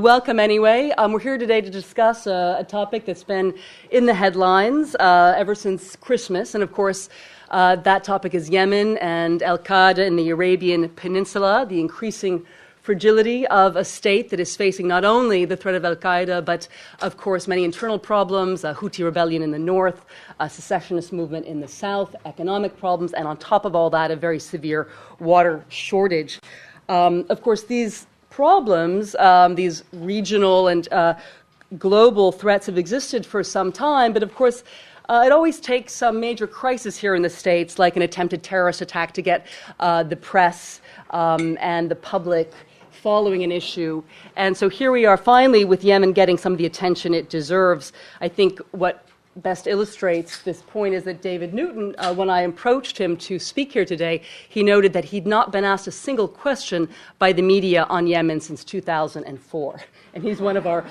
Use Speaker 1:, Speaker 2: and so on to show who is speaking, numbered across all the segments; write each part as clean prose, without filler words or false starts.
Speaker 1: Welcome anyway. We're here today to discuss a topic that's been in the headlines ever since Christmas, and of course that topic is Yemen and Al-Qaeda in the Arabian Peninsula, the increasing fragility of a state that is facing not only the threat of Al-Qaeda, but of course many internal problems, a Houthi Rebellion in the north, a secessionist movement in the south, economic problems, and on top of all that, a very severe water shortage. Of course, these problems, these regional and global threats have existed for some time, but of course it always takes some major crisis here in the States, like an attempted terrorist attack, to get the press and the public following an issue. And so here we are finally with Yemen getting some of the attention it deserves. I think what best illustrates this point is that David Newton, when I approached him to speak here today, he noted that he'd not been asked a single question by the media on Yemen since 2004. And he's one of our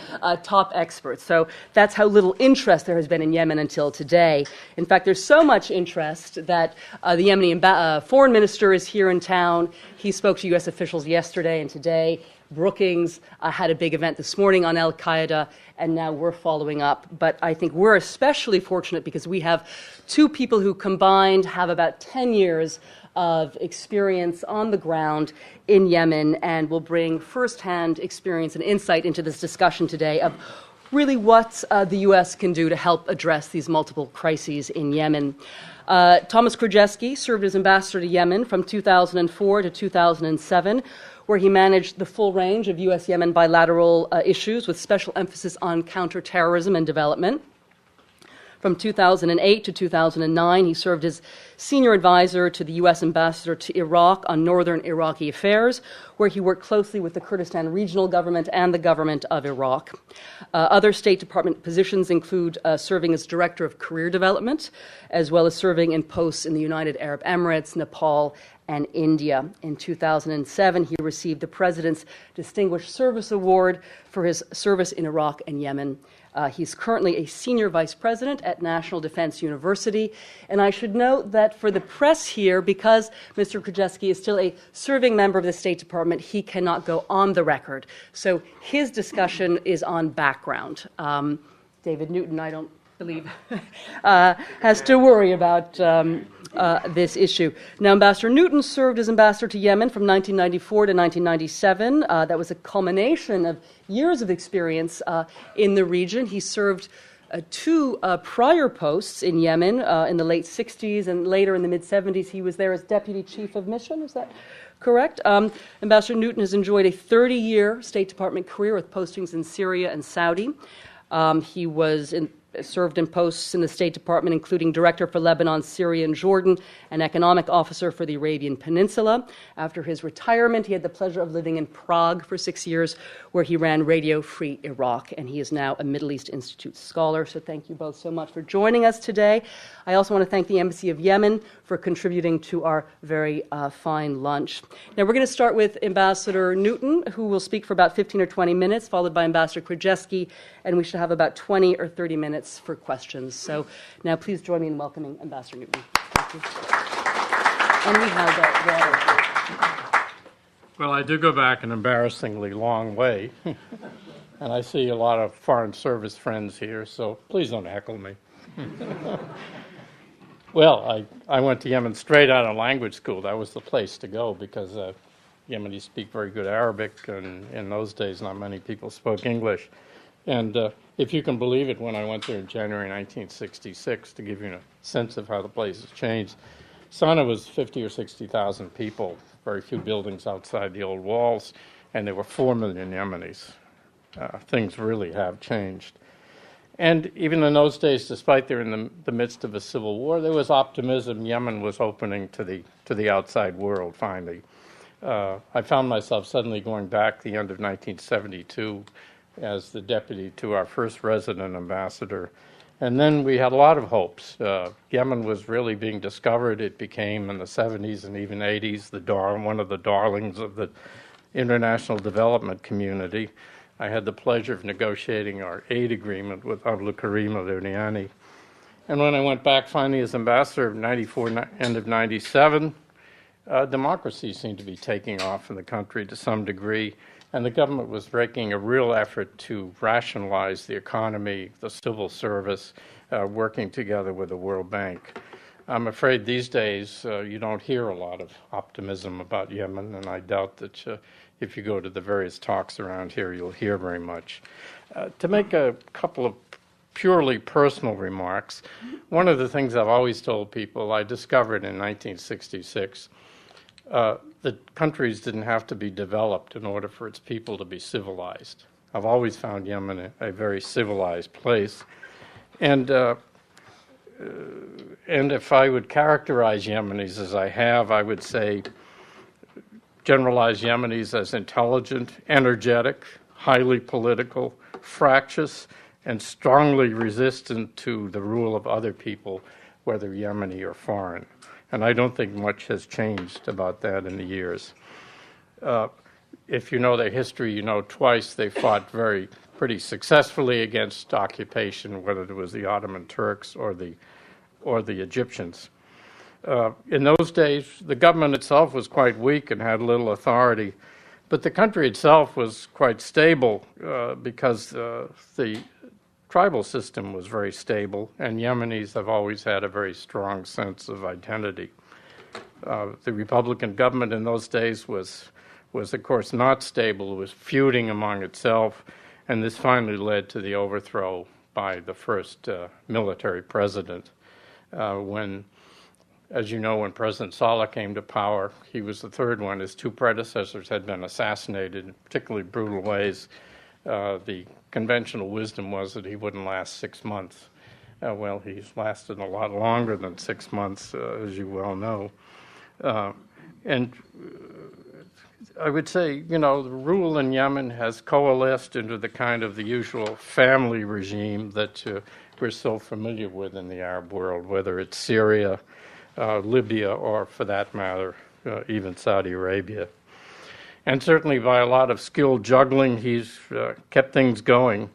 Speaker 1: top experts. So that's how little interest there has been in Yemen until today. In fact, there's so much interest that the Yemeni foreign minister is here in town. He spoke to U.S. officials yesterday and today. Brookings had a big event this morning on Al-Qaeda, and now we're following up. But I think we're especially fortunate because we have two people who combined have about 10 years of experience on the ground in Yemen and will bring firsthand experience and insight into this discussion today of really what the U.S. can do to help address these multiple crises in Yemen. Thomas Krajeski served as ambassador to Yemen from 2004 to 2007, where he managed the full range of US-Yemen bilateral issues with special emphasis on counter-terrorism and development. From 2008 to 2009, he served as senior advisor to the U.S. ambassador to Iraq on northern Iraqi affairs, where he worked closely with the Kurdistan regional government and the government of Iraq. Other State Department positions include serving as director of career development, as well as serving in posts in the United Arab Emirates, Nepal, and India. In 2007, he received the President's Distinguished Service Award for his service in Iraq and Yemen. He's currently a senior vice president at National Defense University. And I should note that for the press here, because Mr. Krajeski is still a serving member of the State Department, he cannot go on the record. So his discussion is on background. David Newton, I don't believe, has to worry about this issue. Now, Ambassador Newton served as ambassador to Yemen from 1994 to 1997. That was a culmination of years of experience in the region. He served two prior posts in Yemen in the late 60s and later in the mid-70s. He was there as deputy chief of mission. Is that correct? Ambassador Newton has enjoyed a 30-year State Department career with postings in Syria and Saudi. He served in posts in the State Department, including Director for Lebanon, Syria, and Jordan, and Economic Officer for the Arabian Peninsula. After his retirement, he had the pleasure of living in Prague for 6 years, where he ran Radio Free Iraq, and he is now a Middle East Institute scholar. So thank you both so much for joining us today. I also want to thank the Embassy of Yemen for contributing to our very fine lunch. Now, we're going to start with Ambassador Newton, who will speak for about 15 or 20 minutes, followed by Ambassador Krajeski, and we should have about 20 or 30 minutes for questions. So now please join me in welcoming Ambassador Newton. Thank you. And we have water.
Speaker 2: Well, I do go back an embarrassingly long way, and I see a lot of Foreign Service friends here, so please don't heckle me. Well, I went to Yemen straight out of language school. That was the place to go because Yemenis speak very good Arabic, and in those days not many people spoke English. And if you can believe it, when I went there in January 1966, to give you a sense of how the place has changed, Sana'a was 50 or 60,000 people, very few buildings outside the old walls, and there were 4 million Yemenis. Things really have changed. And even in those days, despite they're in the midst of a civil war, there was optimism. Yemen was opening to the outside world, finally. I found myself suddenly going back the end of 1972 as the deputy to our first resident ambassador. And then we had a lot of hopes. Yemen was really being discovered. It became, in the 70s and even 80s, one of the darlings of the international development community. I had the pleasure of negotiating our aid agreement with Abdul Karim al-Iraniani. And when I went back finally as ambassador of 94, end of 97, democracy seemed to be taking off in the country to some degree. And the government was making a real effort to rationalize the economy, the civil service, working together with the World Bank. I'm afraid these days you don't hear a lot of optimism about Yemen, and I doubt that if you go to the various talks around here, you'll hear very much. To make a couple of purely personal remarks, one of the things I've always told people, I discovered in 1966, that countries didn't have to be developed in order for its people to be civilized. I've always found Yemen a very civilized place. And if I would characterize Yemenis as I have, I would say generalize Yemenis as intelligent, energetic, highly political, fractious, and strongly resistant to the rule of other people, whether Yemeni or foreign. And I don't think much has changed about that in the years. If you know their history, you know twice they fought pretty successfully against occupation, whether it was the Ottoman Turks or the Egyptians. In those days, the government itself was quite weak and had little authority, but the country itself was quite stable because the tribal system was very stable, and Yemenis have always had a very strong sense of identity. The Republican government in those days was of course not stable. It was feuding among itself, and this finally led to the overthrow by the first military president. When, as you know, when President Saleh came to power, he was the third one. His two predecessors had been assassinated in particularly brutal ways. The conventional wisdom was that he wouldn't last 6 months. Well, he's lasted a lot longer than 6 months, as you well know. And I would say, you know, the rule in Yemen has coalesced into the kind of the usual family regime that we're so familiar with in the Arab world, whether it's Syria, Libya, or for that matter, even Saudi Arabia. And certainly by a lot of skilled juggling, he's kept things going.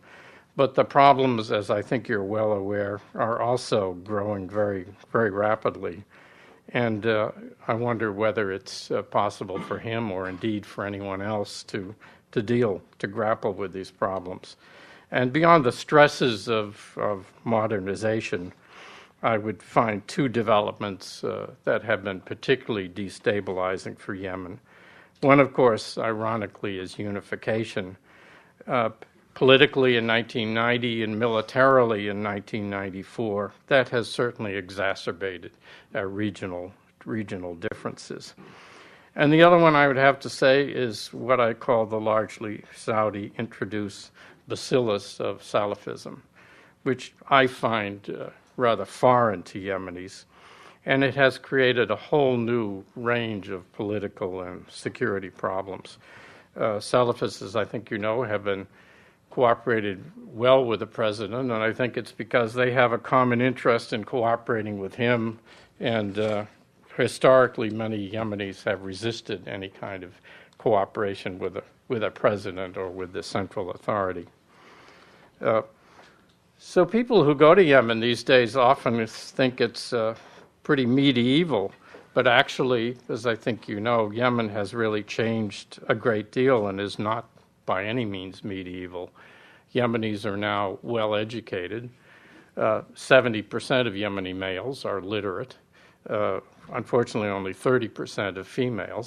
Speaker 2: But the problems, as I think you're well aware, are also growing very, very rapidly. And I wonder whether it's possible for him or indeed for anyone else to grapple with these problems. And beyond the stresses of modernization, I would find two developments that have been particularly destabilizing for Yemen. One, of course, ironically, is unification. Politically in 1990 and militarily in 1994, that has certainly exacerbated regional differences. And the other one I would have to say is what I call the largely Saudi-introduced bacillus of Salafism, which I find rather foreign to Yemenis. And it has created a whole new range of political and security problems. Salafists, as I think you know, have been cooperated well with the president, and I think it's because they have a common interest in cooperating with him, and historically many Yemenis have resisted any kind of cooperation with a president or with the central authority. So people who go to Yemen these days often think it's pretty medieval, but actually, as I think you know, Yemen has really changed a great deal and is not by any means medieval. Yemenis are now well educated. 70% of Yemeni males are literate. Unfortunately, only 30% of females.